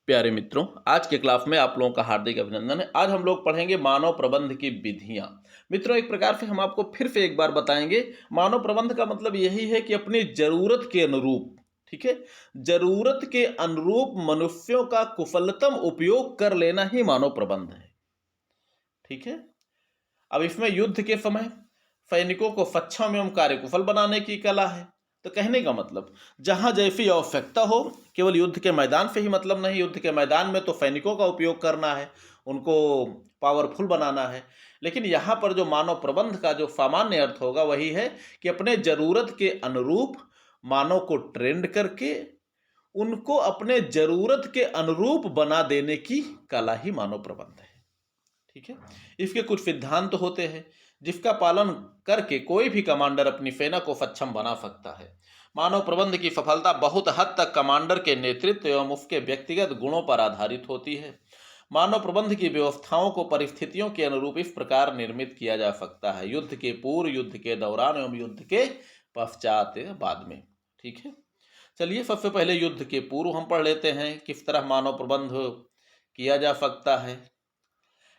प्यारे मित्रों, आज के क्लास में आप लोगों का हार्दिक अभिनंदन है। आज हम लोग पढ़ेंगे मानव प्रबंध की विधियां। मित्रों, एक प्रकार से हम आपको फिर से एक बार बताएंगे। मानव प्रबंध का मतलब यही है कि अपनी जरूरत के अनुरूप, ठीक है, जरूरत के अनुरूप मनुष्यों का कुशलतम उपयोग कर लेना ही मानव प्रबंध है। ठीक है। अब इसमें युद्ध के समय सैनिकों को सक्षम एवं कार्यकुशल बनाने की कला है। तो कहने का मतलब, जहां जैसी आवश्यकता हो, केवल युद्ध के मैदान से ही मतलब नहीं। युद्ध के मैदान में तो सैनिकों का उपयोग करना है, उनको पावरफुल बनाना है। लेकिन यहाँ पर जो मानव प्रबंध का जो सामान्य अर्थ होगा वही है कि अपने जरूरत के अनुरूप मानव को ट्रेंड करके उनको अपने जरूरत के अनुरूप बना देने की कला ही मानव प्रबंध है। ठीक है। इसके कुछ सिद्धांत होते हैं जिसका पालन करके कोई भी कमांडर अपनी सेना को सक्षम बना सकता है। मानव प्रबंध की सफलता बहुत हद तक कमांडर के नेतृत्व एवं उसके व्यक्तिगत गुणों पर आधारित होती है। मानव प्रबंध की व्यवस्थाओं को परिस्थितियों के अनुरूप इस प्रकार निर्मित किया जा सकता है: युद्ध के पूर्व, युद्ध के दौरान एवं युद्ध के पश्चात, बाद में। ठीक है। चलिए, सबसे पहले युद्ध के पूर्व हम पढ़ लेते हैं किस तरह मानव प्रबंध किया जा सकता है।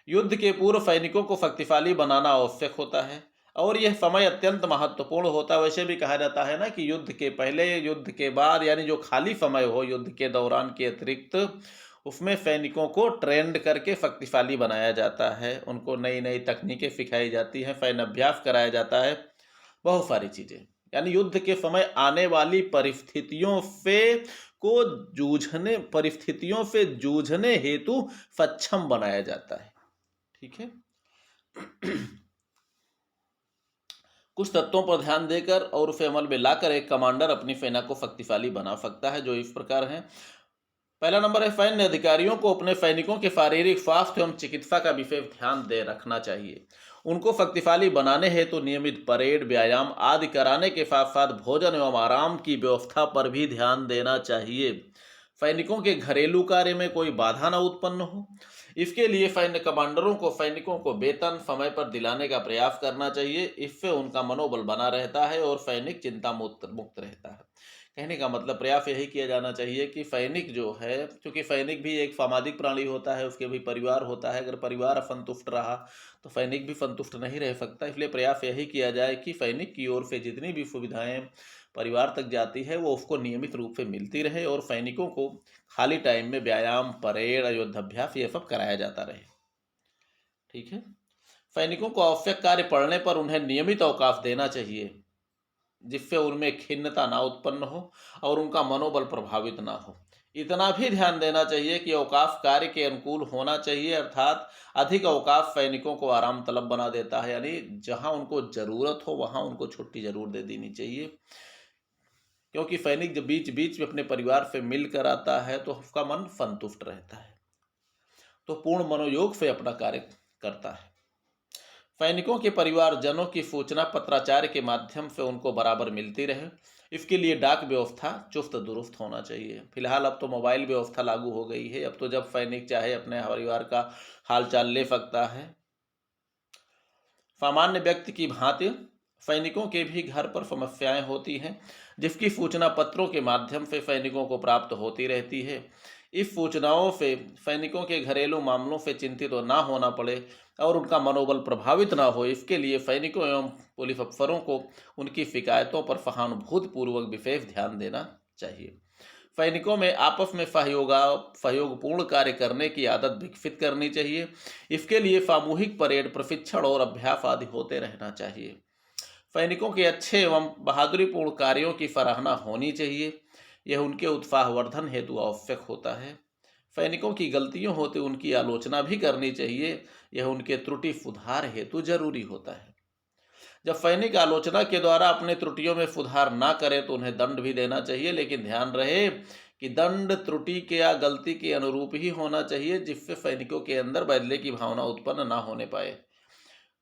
युद्ध के पूर्व सैनिकों को शक्तिशाली बनाना आवश्यक होता है और यह समय अत्यंत महत्वपूर्ण होता है। वैसे भी कहा जाता है ना कि युद्ध के पहले, युद्ध के बाद, यानी जो खाली समय हो युद्ध के दौरान के अतिरिक्त, उसमें सैनिकों को ट्रेंड करके शक्तिशाली बनाया जाता है। उनको नई नई तकनीकें सिखाई जाती हैं, सैन्य अभ्यास कराया जाता है, बहुत सारी चीजें। यानी युद्ध के समय आने वाली परिस्थितियों से जूझने हेतु सक्षम बनाया जाता है। ठीक है। कुछ तत्वों पर ध्यान देकर और उसे अमल में लाकर एक कमांडर अपनी सेना को शक्तिशाली बना सकता है, जो इस प्रकार हैं। पहला नंबर है, सैन्य अधिकारियों को अपने सैनिकों के शारीरिक स्वास्थ्य एवं चिकित्सा का विशेष ध्यान दे रखना चाहिए। उनको शक्तिशाली बनाने हेतु नियमित परेड, व्यायाम आदि कराने के साथ साथ भोजन एवं आराम की व्यवस्था पर भी ध्यान देना चाहिए। सैनिकों के घरेलू कार्य में कोई बाधा न उत्पन्न हो, इसके लिए सैन्य कमांडरों को सैनिकों को वेतन समय पर दिलाने का प्रयास करना चाहिए। इससे उनका मनोबल बना रहता है और सैनिक चिंता मुक्त रहता है। कहने का मतलब, प्रयास यही किया जाना चाहिए कि सैनिक जो है, क्योंकि सैनिक भी एक सामाजिक प्राणी होता है, उसके भी परिवार होता है। अगर परिवार असंतुष्ट रहा तो सैनिक भी संतुष्ट नहीं रह सकता। इसलिए प्रयास यही किया जाए कि सैनिक की ओर से जितनी भी सुविधाएं परिवार तक जाती है वो उसको नियमित रूप से मिलती रहे और सैनिकों को खाली टाइम में व्यायाम, परेड, युद्धाभ्यास ये सब कराया जाता रहे। ठीक है। सैनिकों को आवश्यक कार्य पड़ने पर उन्हें नियमित अवकाश देना चाहिए, जिससे उनमें खिन्नता ना उत्पन्न हो और उनका मनोबल प्रभावित ना हो। इतना भी ध्यान देना चाहिए कि अवकाश कार्य के अनुकूल होना चाहिए, अर्थात अधिक अवकाश सैनिकों को आराम तलब बना देता है। यानी जहां उनको जरूरत हो वहां उनको छुट्टी जरूर दे देनी चाहिए, क्योंकि सैनिक जब बीच बीच में अपने परिवार से मिलकर आता है तो उसका मन संतुष्ट रहता है, तो पूर्ण मनोयोग से अपना कार्य करता है। सैनिकों के परिवारजनों की सूचना पत्राचार के माध्यम से उनको बराबर मिलती रहे, इसके लिए डाक व्यवस्था चुस्त दुरुस्त होना चाहिए। फिलहाल अब तो मोबाइल व्यवस्था लागू हो गई है। अब तो जब सैनिक चाहे अपने परिवार का हालचाल ले सकता है। सामान्य व्यक्ति की भांति सैनिकों के भी घर पर समस्याएं होती हैं, जिसकी सूचना पत्रों के माध्यम से सैनिकों को प्राप्त होती रहती है। इस सूचनाओं से सैनिकों के घरेलू मामलों से चिंतित तो ना होना पड़े और उनका मनोबल प्रभावित ना हो, इसके लिए सैनिकों एवं पुलिस अफसरों को उनकी शिकायतों पर सहानुभूतिपूर्वक विशेष ध्यान देना चाहिए। सैनिकों में आपस में सहयोगपूर्ण कार्य करने की आदत विकसित करनी चाहिए। इसके लिए सामूहिक परेड, प्रशिक्षण और अभ्यास आदि होते रहना चाहिए। सैनिकों के अच्छे एवं बहादुरीपूर्ण कार्यों की सराहना होनी चाहिए, यह उनके उत्साहवर्धन हेतु आवश्यक होता है। सैनिकों की गलतियों होते उनकी आलोचना भी करनी चाहिए, यह उनके त्रुटि सुधार हेतु जरूरी होता है। जब सैनिक आलोचना के द्वारा अपने त्रुटियों में सुधार ना करे तो उन्हें दंड भी देना चाहिए, लेकिन ध्यान रहे कि दंड त्रुटि के या गलती के अनुरूप ही होना चाहिए, जिससे सैनिकों के अंदर बदले की भावना उत्पन्न ना होने पाए।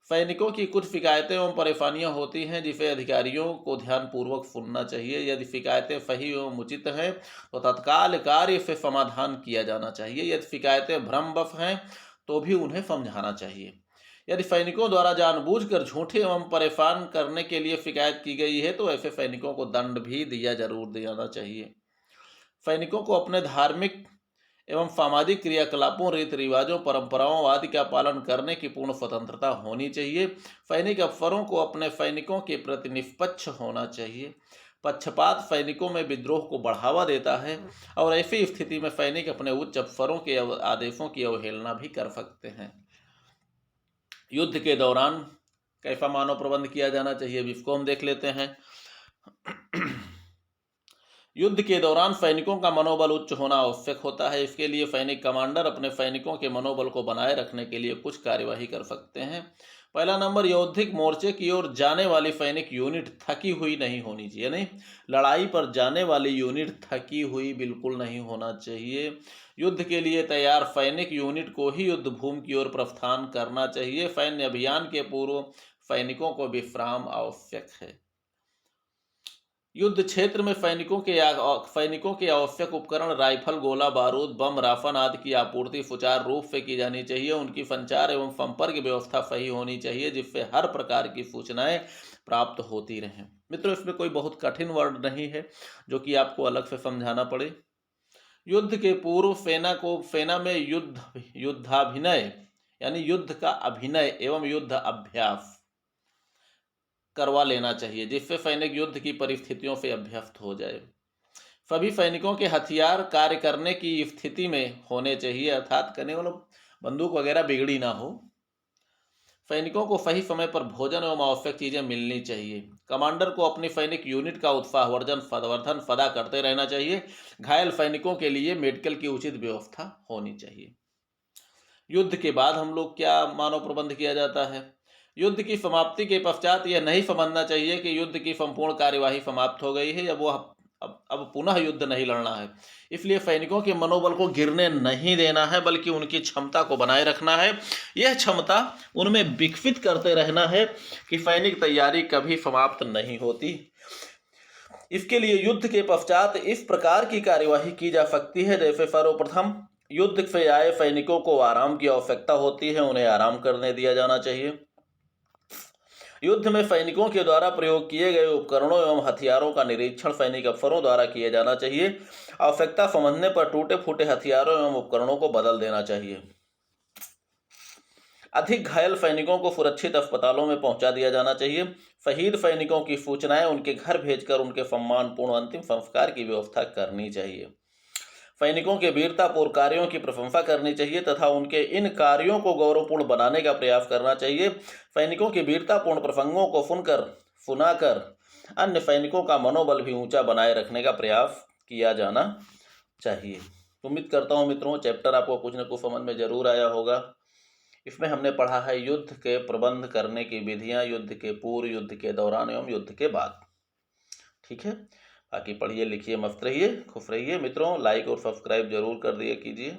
सैनिकों की कुछ शिकायतें एवं परेशानियां होती हैं जिसे अधिकारियों को ध्यानपूर्वक सुनना चाहिए। यदि शिकायतें सही एवं उचित हैं तो तत्काल कार्य से समाधान किया जाना चाहिए। यदि शिकायतें भ्रमवश हैं तो भी उन्हें समझाना चाहिए। यदि सैनिकों द्वारा जानबूझकर झूठे एवं परेशान करने के लिए शिकायत की गई है तो ऐसे सैनिकों को दंड भी जरूर दिया जाना चाहिए। सैनिकों को अपने धार्मिक एवं सामाजिक क्रियाकलापों, रीति रिवाजों, परंपराओं आदि का पालन करने की पूर्ण स्वतंत्रता होनी चाहिए। सैनिक अफसरों को अपने सैनिकों के प्रति निष्पक्ष होना चाहिए। पक्षपात सैनिकों में विद्रोह को बढ़ावा देता है और ऐसी स्थिति में सैनिक अपने उच्च अफसरों के आदेशों की अवहेलना भी कर सकते हैं। युद्ध के दौरान कैसा मानव प्रबंध किया जाना चाहिए, इसको हम देख लेते हैं। युद्ध के दौरान सैनिकों का मनोबल उच्च होना आवश्यक होता है। इसके लिए सैनिक कमांडर अपने सैनिकों के मनोबल को बनाए रखने के लिए कुछ कार्यवाही कर सकते हैं। पहला नंबर, यौद्धिक मोर्चे की ओर जाने वाली सैनिक यूनिट थकी हुई नहीं होनी चाहिए, यानी लड़ाई पर जाने वाली यूनिट थकी हुई बिल्कुल नहीं होना चाहिए। युद्ध के लिए तैयार सैनिक यूनिट को ही युद्ध भूमि की ओर प्रस्थान करना चाहिए। सैन्य अभियान के पूर्व सैनिकों को विश्राम आवश्यक है। युद्ध क्षेत्र में सैनिकों के आवश्यक उपकरण, राइफल, गोला बारूद, बम, राफन आदि की आपूर्ति सुचारू रूप से की जानी चाहिए। उनकी संचार एवं संपर्क व्यवस्था सही होनी चाहिए, जिससे हर प्रकार की सूचनाएं प्राप्त होती रहें। मित्रों, इसमें कोई बहुत कठिन वर्ड नहीं है जो कि आपको अलग से समझाना पड़े। युद्ध के पूर्व सेना में युद्धाभिनय यानी युद्ध का अभिनय एवं युद्ध अभ्यास करवा लेना चाहिए, जिससे सैनिक युद्ध की परिस्थितियों से अभ्यस्त हो जाए। सभी सैनिकों के हथियार कार्य करने की स्थिति में होने चाहिए, अर्थात करने वालों बंदूक वगैरह बिगड़ी ना हो। सैनिकों को सही समय पर भोजन एवं आवश्यक चीजें मिलनी चाहिए। कमांडर को अपनी सैनिक यूनिट का उत्साहवर्धन सदा करते रहना चाहिए। घायल सैनिकों के लिए मेडिकल की उचित व्यवस्था होनी चाहिए। युद्ध के बाद हम लोग क्या मानव प्रबंध किया जाता है? युद्ध की समाप्ति के पश्चात यह नहीं समझना चाहिए कि युद्ध की संपूर्ण कार्यवाही समाप्त हो गई है या वो अब पुनः युद्ध नहीं लड़ना है। इसलिए सैनिकों के मनोबल को गिरने नहीं देना है, बल्कि उनकी क्षमता को बनाए रखना है। यह क्षमता उनमें विकसित करते रहना है कि सैनिक तैयारी कभी समाप्त नहीं होती। इसके लिए युद्ध के पश्चात इस प्रकार की कार्यवाही की जा सकती है, जैसे सर्वप्रथम युद्ध से आए सैनिकों को आराम की आवश्यकता होती है, उन्हें आराम करने दिया जाना चाहिए। युद्ध में सैनिकों के द्वारा प्रयोग किए गए उपकरणों एवं हथियारों का निरीक्षण सैनिक अफसरों द्वारा किया जाना चाहिए। आवश्यकता समझने पर टूटे फूटे हथियारों एवं उपकरणों को बदल देना चाहिए। अधिक घायल सैनिकों को सुरक्षित अस्पतालों में पहुंचा दिया जाना चाहिए। शहीद सैनिकों की सूचनाएं उनके घर भेजकर उनके सम्मानपूर्ण अंतिम संस्कार की व्यवस्था करनी चाहिए। सैनिकों के वीरतापूर्ण कार्यों की प्रशंसा करनी चाहिए तथा उनके इन कार्यों को गौरवपूर्ण बनाने का प्रयास करना चाहिए। सैनिकों के वीरतापूर्ण प्रसंगों को सुनाकर अन्य सैनिकों का मनोबल भी ऊंचा बनाए रखने का प्रयास किया जाना चाहिए। उम्मीद करता हूं मित्रों, चैप्टर आपको कुछ न कुछ समझ में जरूर आया होगा। इसमें हमने पढ़ा है युद्ध के प्रबंध करने की विधियां, युद्ध के पूर्व, युद्ध के दौरान एवं युद्ध के बाद। ठीक है, बाकी पढ़िए लिखिए, मस्त रहिए, खुश रहिए। मित्रों, लाइक और सब्सक्राइब जरूर कर दिया कीजिए।